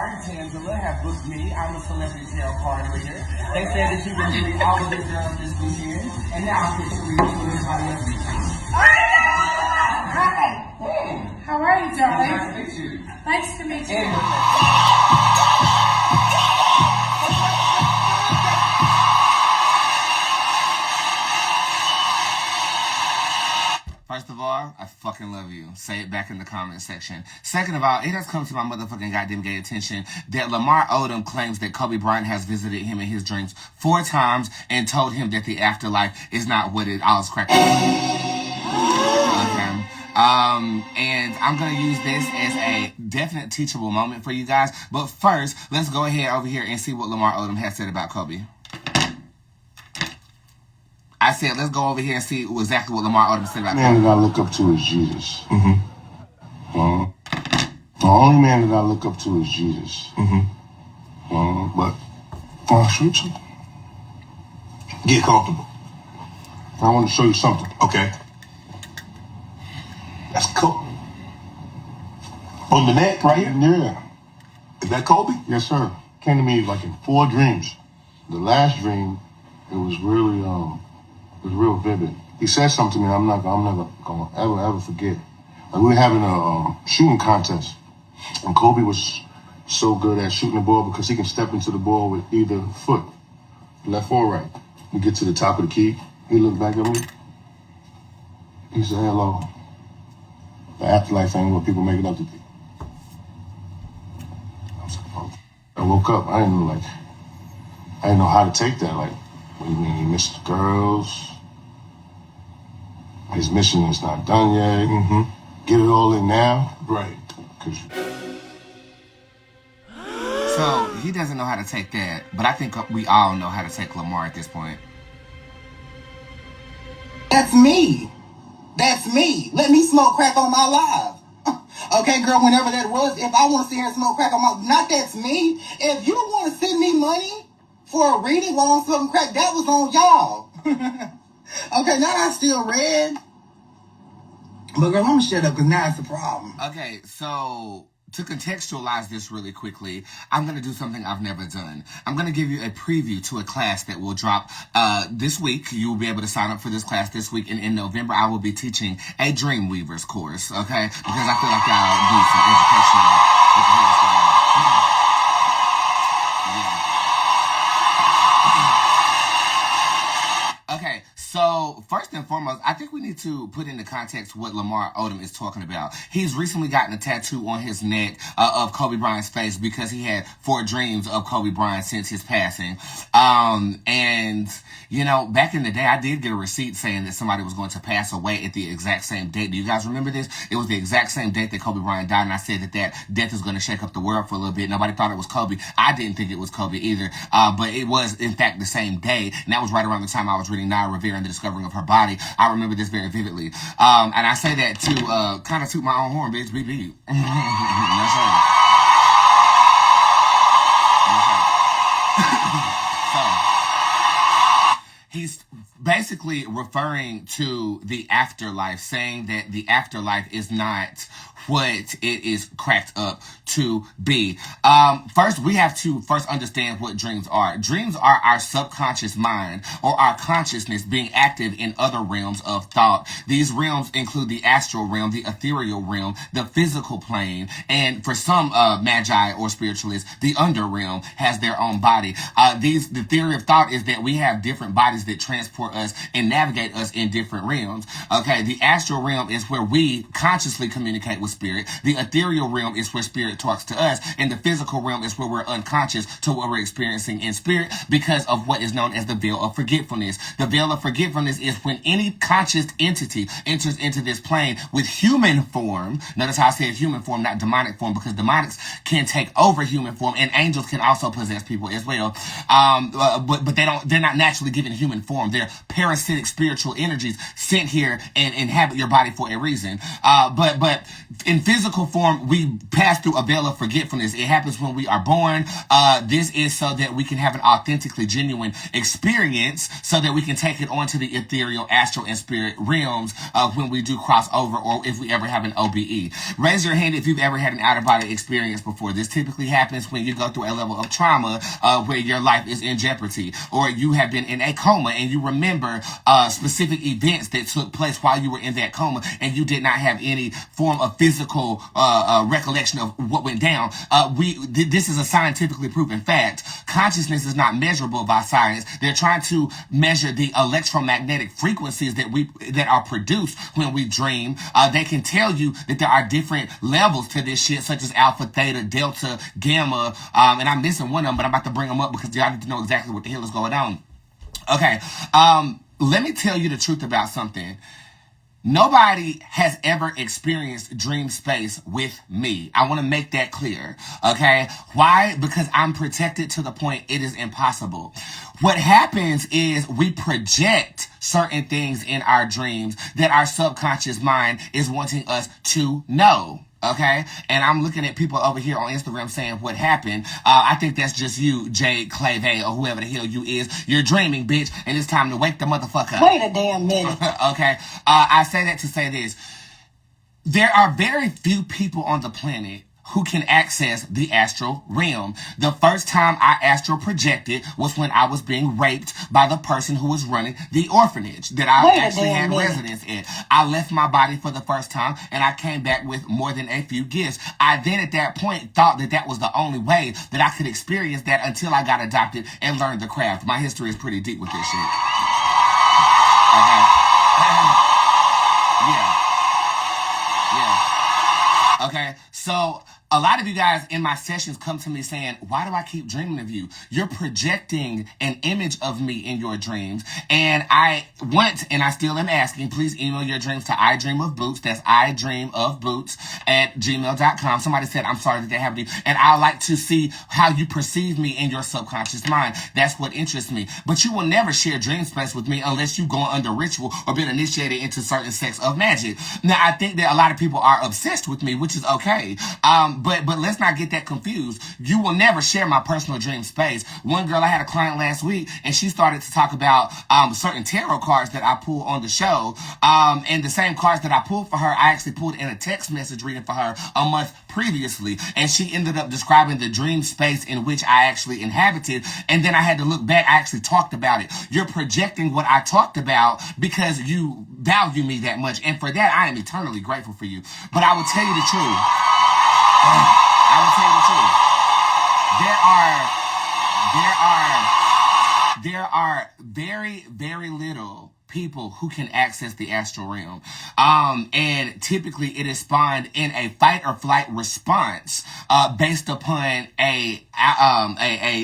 Lamar, Tangela have booked me. I'm a celebrity tarot card reader. They said that you've been doing all of the girls this weekend, and now I'm here to read for everybody else. Hi. How are you, darling? Nice to meet you. Nice to meet you. First of all, I fucking love you. Say it back in the comment section. Second of all, it has come to my motherfucking goddamn gay attention that Lamar Odom claims that Kobe Bryant has visited him in his dreams 4 times and told him that the afterlife is not what it all is cracked up. Okay. And I'm going to use this as a definite teachable moment for you guys. But first, let's go ahead over here and see what Lamar Odom has said about Kobe. I said, let's go over here and see exactly what Lamar Odom said about Kobe. The man that I look up to is Jesus. The only man that I look up to is Jesus. But I'll show you something. Get comfortable. I want to show you something. Okay. That's cool. On the neck right here? Yeah. Is that Kobe? Yes, sir. Came to me like in 4 dreams. The last dream, it was really, it was real vivid. He said something to me I'm never gonna ever forget. Like we were having a shooting contest, and Kobe was so good at shooting the ball because he can step into the ball with either foot, left or right. We get to the top of the key. He looked back at me. He said, "Hello. The afterlife ain't what people make it up to be." I woke up. I didn't know how to take that. Like, what do you mean he missed the girls? His mission is not done yet. Get it all in now. Right. So, he doesn't know how to take that, but I think we all know how to take Lamar at this point. That's me. That's me. Let me smoke crack on my live. Okay, girl, whenever that was, if I want to sit here and smoke crack on my... Not that's me. If you want to send me money for a reading while I'm smoking crack, that was on y'all. Okay, now I still red. But girl, I'm going to shut up because now it's a problem. Okay, so to contextualize this really quickly, I'm going to do something I've never done. I'm going to give you a preview to a class that will drop this week. You will be able to sign up for this class this week. And in November, I will be teaching a Dreamweavers course, okay? Because I feel like y'all do some educational... What the hell is going on? Okay, so first and foremost, I think we need to put into context what Lamar Odom is talking about. He's recently gotten a tattoo on his neck of Kobe Bryant's face because he had 4 dreams of Kobe Bryant since his passing. And, you know, back in the day, I did get a receipt saying that somebody was going to pass away at the exact same date. Do you guys remember this? It was the exact same date that Kobe Bryant died, and I said that death is going to shake up the world for a little bit. Nobody thought it was Kobe. I didn't think it was Kobe either, but it was, in fact, the same day, and that was right around the time I was reading Naya Rivera and the Discovering of Her Body. I remember this very vividly. And I say that to kind of toot my own horn, bitch. BB. That's right. So, he's basically referring to the afterlife, saying that the afterlife is not what it is cracked up to be. First, we have to understand what dreams are. Dreams are our subconscious mind or our consciousness being active in other realms of thought. These realms include the astral realm, the ethereal realm, the physical plane, and for some magi or spiritualists, the under realm has their own body. The theory of thought is that we have different bodies that transport us and navigate us in different realms. Okay, the astral realm is where we consciously communicate with spirit. The ethereal realm is where spirit talks to us, and the physical realm is where we're unconscious to what we're experiencing in spirit because of what is known as the Veil of Forgetfulness. The Veil of Forgetfulness is when any conscious entity enters into this plane with human form. Notice how I said human form, not demonic form, because demonics can take over human form, and angels can also possess people as well. But they're not naturally given human form. They're parasitic spiritual energies sent here and inhabit your body for a reason. But In physical form, we pass through a veil of forgetfulness. It happens when we are born. This is so that we can have an authentically genuine experience, so that we can take it on to the ethereal, astral, and spirit realms when we do cross over, or if we ever have an OBE. Raise your hand if you've ever had an out-of-body experience before. This typically happens when you go through a level of trauma where your life is in jeopardy, or you have been in a coma and you remember specific events that took place while you were in that coma, and you did not have any form of physical recollection of what went down. This is a scientifically proven fact. Consciousness is not measurable by science. They're trying to measure the electromagnetic frequencies that are produced when we dream. They can tell you that there are different levels to this shit, such as alpha, theta, delta, gamma, and I'm missing one of them, but I'm about to bring them up because y'all need to know exactly what the hell is going on. Okay, let me tell you the truth about something. Nobody has ever experienced dream space with me. I want to make that clear, okay? Why? Because I'm protected to the point it is impossible. What happens is we project certain things in our dreams that our subconscious mind is wanting us to know. Okay, and I'm looking at people over here on Instagram saying what happened. I think that's just you, Jade Clave, or whoever the hell you is. You're dreaming, bitch, and it's time to wake the motherfucker up. Wait a damn minute. Okay, I say that to say this. There are very few people on the planet who can access the astral realm. The first time I astral projected was when I was being raped by the person who was running the orphanage that I actually had residence in. I left my body for the first time, and I came back with more than a few gifts. I then at that point thought that was the only way that I could experience that until I got adopted and learned the craft. My history is pretty deep with this shit. Okay. Yeah. Okay. So a lot of you guys in my sessions come to me saying, why do I keep dreaming of you? You're projecting an image of me in your dreams. And I want, and I still am asking, please email your dreams to idreamofboots. That's idreamofboots@gmail.com. Somebody said, I'm sorry that they happened to you. And I like to see how you perceive me in your subconscious mind. That's what interests me. But you will never share dream space with me unless you've gone under ritual or been initiated into certain sects of magic. Now, I think that a lot of people are obsessed with me, which is okay. But let's not get that confused. You will never share my personal dream space. One girl, I had a client last week, and she started to talk about certain tarot cards that I pull on the show. And the same cards that I pulled for her, I actually pulled in a text message reading for her a month previously. And she ended up describing the dream space in which I actually inhabited. And then I had to look back. I actually talked about it. You're projecting what I talked about because you value me that much. And for that, I am eternally grateful for you. But I will tell you the truth. I will tell you the truth. There are very, very little people who can access the astral realm. And typically it is spawned in a fight or flight response based upon a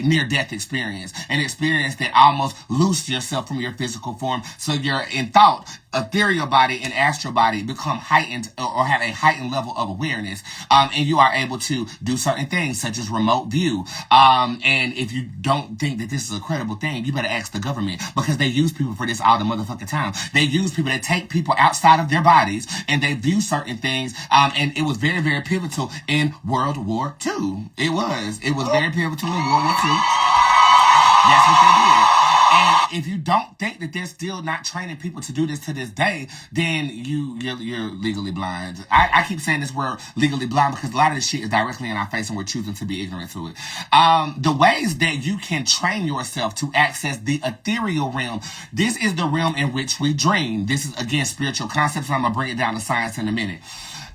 near-death experience, an experience that almost loosed yourself from your physical form. So you're in thought, ethereal body and astral body become heightened or have a heightened level of awareness. And you are able to do certain things such as remote view. And if you don't think that this is a credible thing, you better ask the government, because they use people for this all the motherfucking time. They use people that take people outside of their bodies and they view certain things. And it was very, very pivotal in World War II. It was very pivotal in World War II. That's what they did. And if you don't think that they're still not training people to do this to this day, then you're legally blind. I keep saying this word legally blind because a lot of this shit is directly in our face and we're choosing to be ignorant to it. The ways that you can train yourself to access the ethereal realm. This is the realm in which we dream. This is, again, spiritual concepts. So I'm going to bring it down to science in a minute.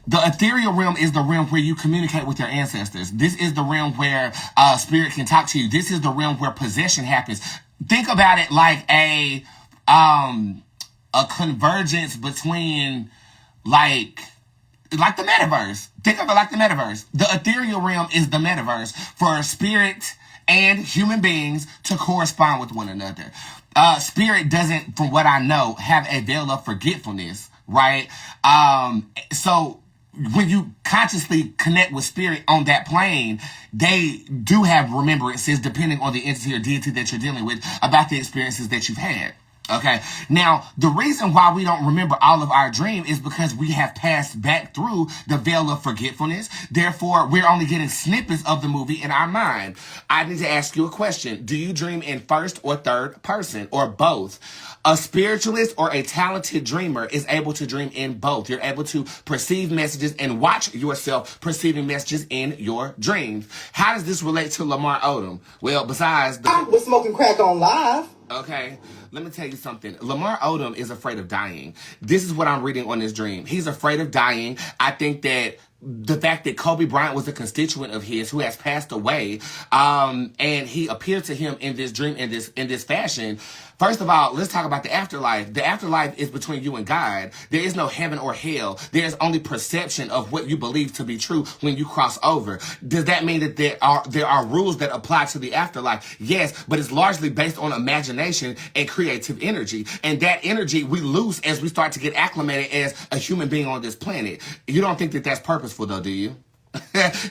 The ethereal realm is the realm where you communicate with your ancestors. This is the realm where spirit can talk to you. This is the realm where possession happens. Think about it like a convergence between like the metaverse. Think of it like the metaverse. The ethereal realm is the metaverse for spirit and human beings to correspond with one another. Spirit doesn't, from what I know, have a veil of forgetfulness, right? So when you consciously connect with spirit on that plane, they do have remembrances, depending on the entity or deity that you're dealing with, about the experiences that you've had. Okay. Now, the reason why we don't remember all of our dream is because we have passed back through the veil of forgetfulness. Therefore, we're only getting snippets of the movie in our mind. I need to ask you a question. Do you dream in first or third person or both? A spiritualist or a talented dreamer is able to dream in both. You're able to perceive messages and watch yourself perceiving messages in your dreams. How does this relate to Lamar Odom? Well, besides I was smoking crack on live. Okay, let me tell you something. Lamar Odom is afraid of dying. This is what I'm reading on this dream. He's afraid of dying. I think that the fact that Kobe Bryant was a constituent of his who has passed away, and he appeared to him in this dream in this fashion. First of all, let's talk about the afterlife. The afterlife is between you and God. There is no heaven or hell. There is only perception of what you believe to be true when you cross over. Does that mean that there are rules that apply to the afterlife? Yes, but it's largely based on imagination and creative energy. And that energy we lose as we start to get acclimated as a human being on this planet. You don't think that that's purposeful though, do you?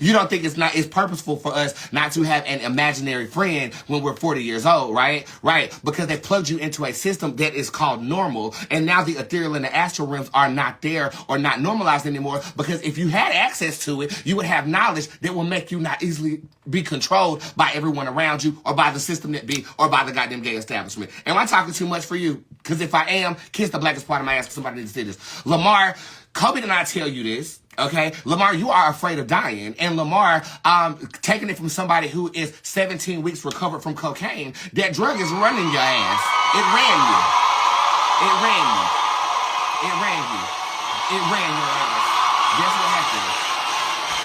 You don't think it's purposeful for us not to have an imaginary friend when we're 40 years old, right? Right. Because they plugged you into a system that is called normal. And now the ethereal and the astral realms are not there or not normalized anymore. Because if you had access to it, you would have knowledge that will make you not easily be controlled by everyone around you or by the system that be or by the goddamn gay establishment. Am I talking too much for you? Because if I am, kiss the blackest part of my ass. Somebody needs to see this. Lamar, Kobe did not tell you this. Okay, Lamar, you are afraid of dying. And Lamar, taking it from somebody who is 17 weeks recovered from cocaine, that drug is running your ass. It ran you. It ran you. It ran you. It ran your ass. Guess what happened?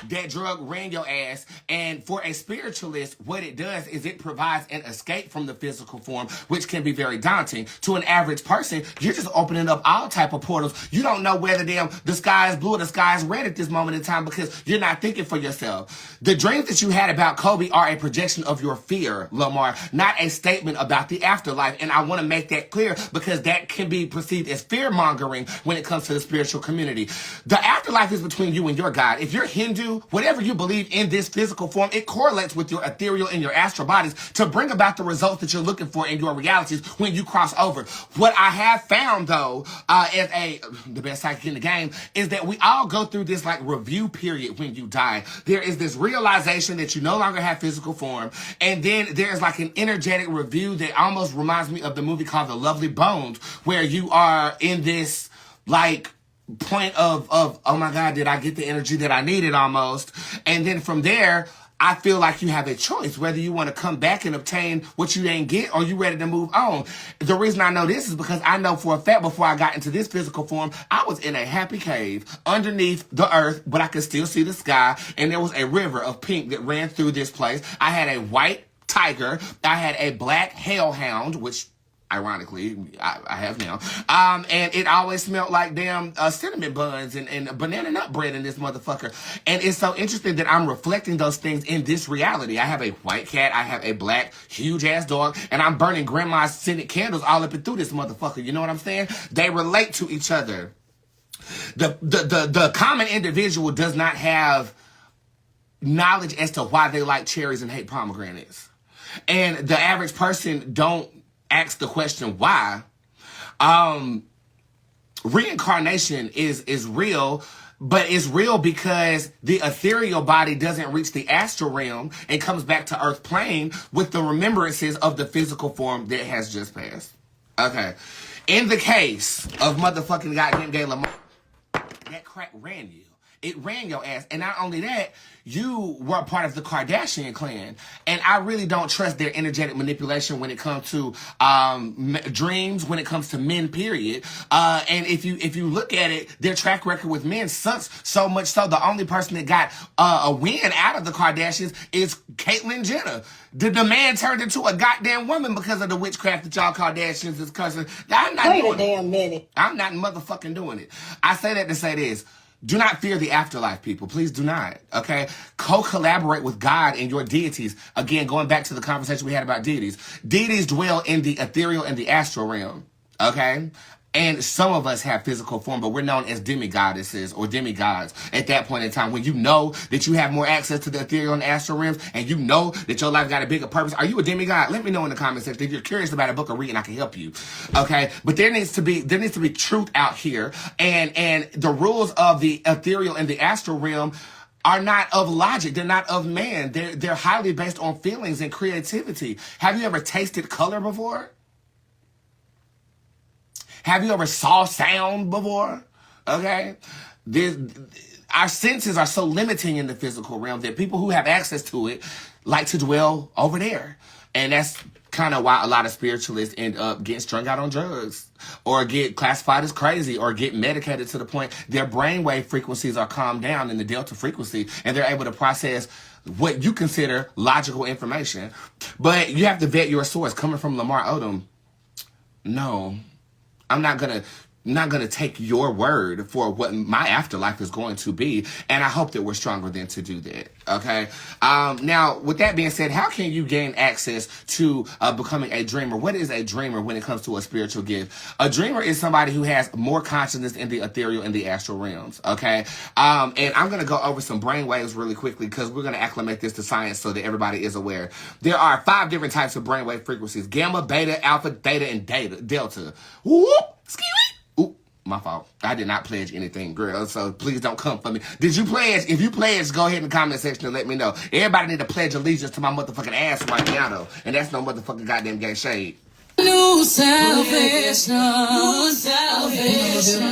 That drug ran your ass. And for a spiritualist, what it does is it provides an escape from the physical form, which can be very daunting. To an average person, you're just opening up all type of portals. You don't know whether the sky is blue or the sky is red at this moment in time because you're not thinking for yourself. The dreams that you had about Kobe are a projection of your fear, Lamar, not a statement about the afterlife. And I want to make that clear because that can be perceived as fear-mongering when it comes to the spiritual community. The afterlife is between you and your God. If you're Hindu, whatever you believe in this physical form, it correlates with your ethereal and your astral bodies to bring about the results that you're looking for in your realities when you cross over. What I have found, though, as the best psychic in the game, is that we all go through this like review period when you die. There is this realization that you no longer have physical form, and then there's like an energetic review that almost reminds me of the movie called The Lovely Bones, where you are in this like point of oh my God, did I get the energy that I needed almost? And then from there, I feel like you have a choice whether you want to come back and obtain what you didn't get or you ready to move on. The reason I know this is because I know for a fact before I got into this physical form, I was in a happy cave underneath the earth, but I could still see the sky. And there was a river of pink that ran through this place. I had a white tiger. I had a black hellhound, which ironically, I have now. And it always smelled like damn cinnamon buns and banana nut bread in this motherfucker. And it's so interesting that I'm reflecting those things in this reality. I have a white cat. I have a black, huge-ass dog. And I'm burning grandma's scented candles all up and through this motherfucker. You know what I'm saying? They relate to each other. The common individual does not have knowledge as to why they like cherries and hate pomegranates. And the average person don't ask the question why. Reincarnation is real, but it's real because the ethereal body doesn't reach the astral realm and comes back to earth plane with the remembrances of the physical form that has just passed. Okay. In the case of motherfucking goddamn gay Lamar, that crack ran you. It ran your ass. And not only that, you were a part of the Kardashian clan. And I really don't trust their energetic manipulation when it comes to dreams, when it comes to men, period. And if you look at it, their track record with men sucks so much so the only person that got a win out of the Kardashians is Caitlyn Jenner. The man turned into a goddamn woman because of the witchcraft that y'all Kardashians is cussing. I'm not Wait doing a damn minute. I'm not motherfucking doing it. I say that to say this. Do not fear the afterlife, people. Please do not, okay? Co-collaborate with God and your deities. Again, going back to the conversation we had about deities. Deities dwell in the ethereal and the astral realm, okay? And some of us have physical form, but we're known as demigoddesses or demigods at that point in time. When you know that you have more access to the ethereal and astral realms, and you know that your life got a bigger purpose. Are you a demigod? Let me know in the comment section. If you're curious about a book of reading, I can help you. Okay? But there needs to be truth out here. And the rules of the ethereal and the astral realm are not of logic. They're not of man. They're highly based on feelings and creativity. Have you ever tasted color before? Have you ever saw sound before? Okay? Our senses are so limiting in the physical realm that people who have access to it like to dwell over there. And that's kind of why a lot of spiritualists end up getting strung out on drugs or get classified as crazy or get medicated to the point their brainwave frequencies are calmed down in the delta frequency and they're able to process what you consider logical information. But you have to vet your source. Coming from Lamar Odom, no. I'm not gonna take your word for what my afterlife is going to be, and I hope that we're stronger than to do that. Okay. Now, with that being said, how can you gain access to becoming a dreamer? What is a dreamer when it comes to a spiritual gift? A dreamer is somebody who has more consciousness in the ethereal and the astral realms. Okay. And I'm gonna go over some brain waves really quickly because we're gonna acclimate this to science so that everybody is aware. There are 5 different types of brainwave frequencies: gamma, beta, alpha, theta, and delta. Whoop! Ski. My fault. I did not pledge anything, girl, so please don't come for me. Did you pledge? If you pledge, go ahead in the comment section and let me know. Everybody need to pledge allegiance to my motherfucking ass right now, though. And that's no motherfucking goddamn gay shade. New salvation,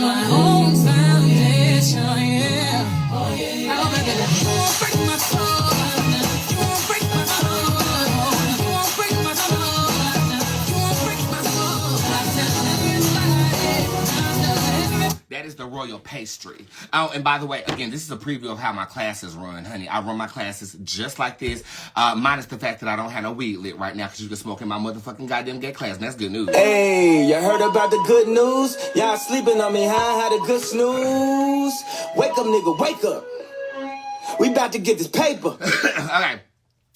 my own foundation, yeah. Oh, yeah. You won't break my soul, you won't break my soul, you won't break my soul, you won't break my soul. I tell That is the royal pastry. Oh, and by the way, again, this is a preview of how my classes run, honey. I run my classes just like this, minus the fact that I don't have no weed lit right now because you can smoke in my motherfucking goddamn gay class, and that's good news. Hey, you heard about the good news? Y'all sleeping on me, huh? I had a good snooze. Wake up, nigga, wake up. We about to get this paper. Okay.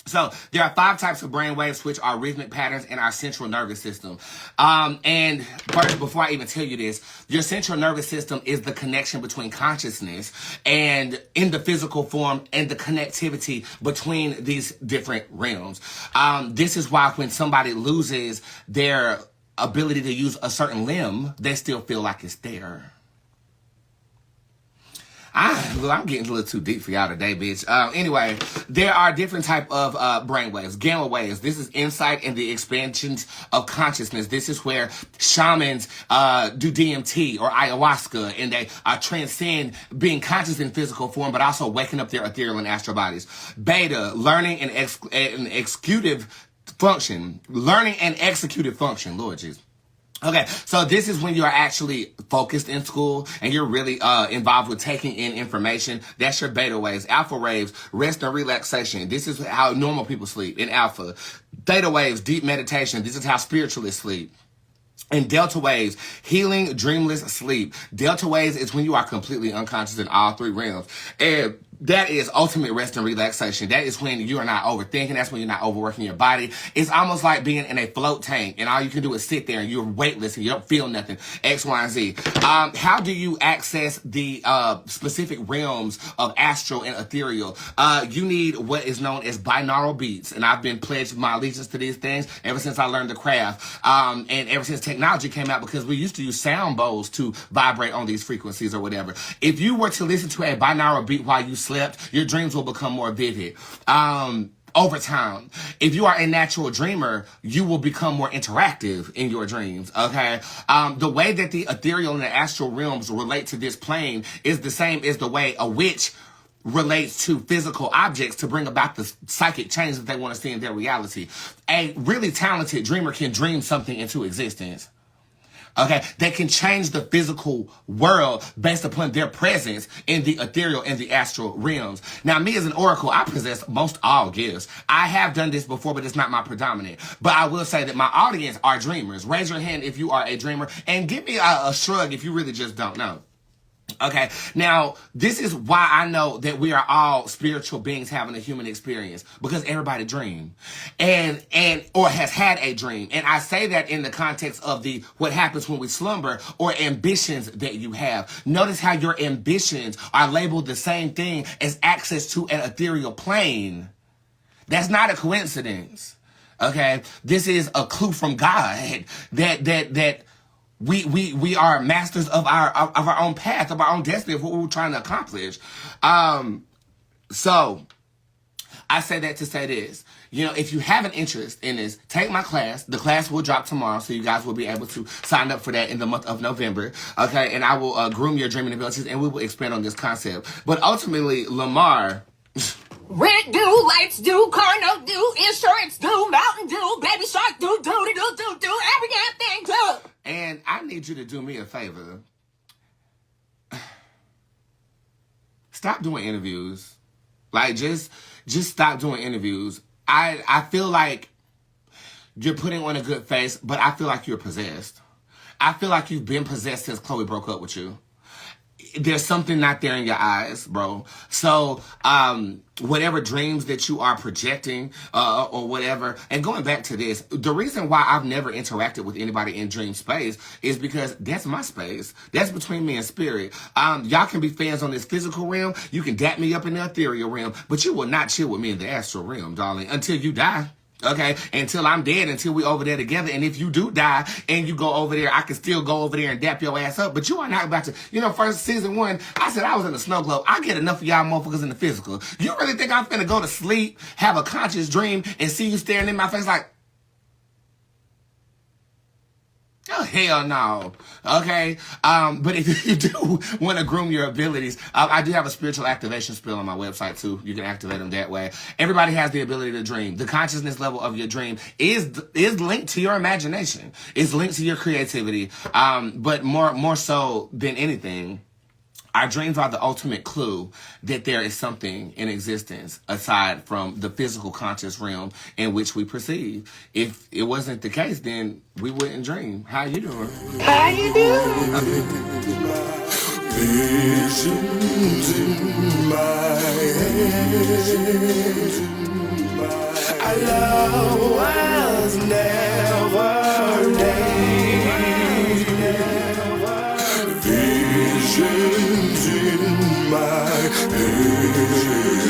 So there are 5 types of brain waves, which are rhythmic patterns in our central nervous system. And first, before I even tell you this, your central nervous system is the connection between consciousness and in the physical form and the connectivity between these different realms. This is why when somebody loses their ability to use a certain limb, they still feel like it's there. I'm getting a little too deep for y'all today, bitch. Anyway, there are different type of brain waves. Gamma waves. This is insight in the expansions of consciousness. This is where shamans do DMT or ayahuasca, and they transcend being conscious in physical form, but also waking up their ethereal and astral bodies. Beta, learning and executive function. Learning and executive function. Lord Jesus. Okay, so this is when you are actually focused in school and you're really involved with taking in information. That's your beta waves. Alpha waves, rest and relaxation. This is how normal people sleep in alpha. Theta waves, deep meditation. This is how spiritualists sleep. And delta waves, healing, dreamless sleep. Delta waves is when you are completely unconscious in all 3 realms. And that is ultimate rest and relaxation. That is when you are not overthinking. That's when you're not overworking your body. It's almost like being in a float tank and all you can do is sit there and you're weightless and you don't feel nothing. X, Y, and Z. How do you access the specific realms of astral and ethereal? You need what is known as binaural beats. And I've been pledged my allegiance to these things ever since I learned the craft. And ever since technology came out, because we used to use sound bowls to vibrate on these frequencies or whatever. If you were to listen to a binaural beat while you slept, your dreams will become more vivid. Over time, if you are a natural dreamer, you will become more interactive in your dreams, okay? The way that the ethereal and the astral realms relate to this plane is the same as the way a witch relates to physical objects to bring about the psychic change that they want to see in their reality. A really talented dreamer can dream something into existence. Okay, they can change the physical world based upon their presence in the ethereal and the astral realms. Now, me as an oracle, I possess most all gifts. I have done this before, but it's not my predominant. But I will say that my audience are dreamers. Raise your hand if you are a dreamer, and give me a shrug if you really just don't know. Okay, now this is why I know that we are all spiritual beings having a human experience, because everybody dream and or has had a dream. And I say that in the context of the what happens when we slumber or ambitions that you have. Notice how your ambitions are labeled the same thing as access to an ethereal plane. That's not a coincidence. Okay, this is a clue from God that we are masters of our own path, of our own destiny, of what we're trying to accomplish. So I say that to say this. You know, if you have an interest in this, take my class. The class will drop tomorrow, so you guys will be able to sign up for that in the month of November. Okay, and I will groom your dreaming abilities, and we will expand on this concept. But ultimately, Lamar. Rent due, lights due, car note due, insurance due, mountain due, baby shark due, every damn thing due. And I need you to do me a favor. Stop doing interviews. Like, just stop doing interviews. I feel like you're putting on a good face, but I feel like you're possessed. I feel like you've been possessed since Chloe broke up with you. There's something not there in your eyes, bro. So, whatever dreams that you are projecting, or whatever, and going back to this, the reason why I've never interacted with anybody in dream space is because that's my space. That's between me and spirit. Y'all can be fans on this physical realm. You can dap me up in the ethereal realm, but you will not chill with me in the astral realm, darling, until you die. Okay, until I'm dead, until we over there together. And if you do die and you go over there, I can still go over there and dap your ass up. But you are not about to, you know, first season 1, I said I was in the snow globe. I get enough of y'all motherfuckers in the physical. You really think I'm finna go to sleep, have a conscious dream, and see you staring in my face like, oh, hell no. Okay? But if you do want to groom your abilities, I do have a spiritual activation spell on my website too. You can activate them that way. Everybody has the ability to dream. The consciousness level of your dream is linked to your imagination. It's linked to your creativity. But more so than anything, our dreams are the ultimate clue that there is something in existence aside from the physical conscious realm in which we perceive. If it wasn't the case, then we wouldn't dream. How you doing? How you doing? Visions in my head. Our love was never named. Visions in my head.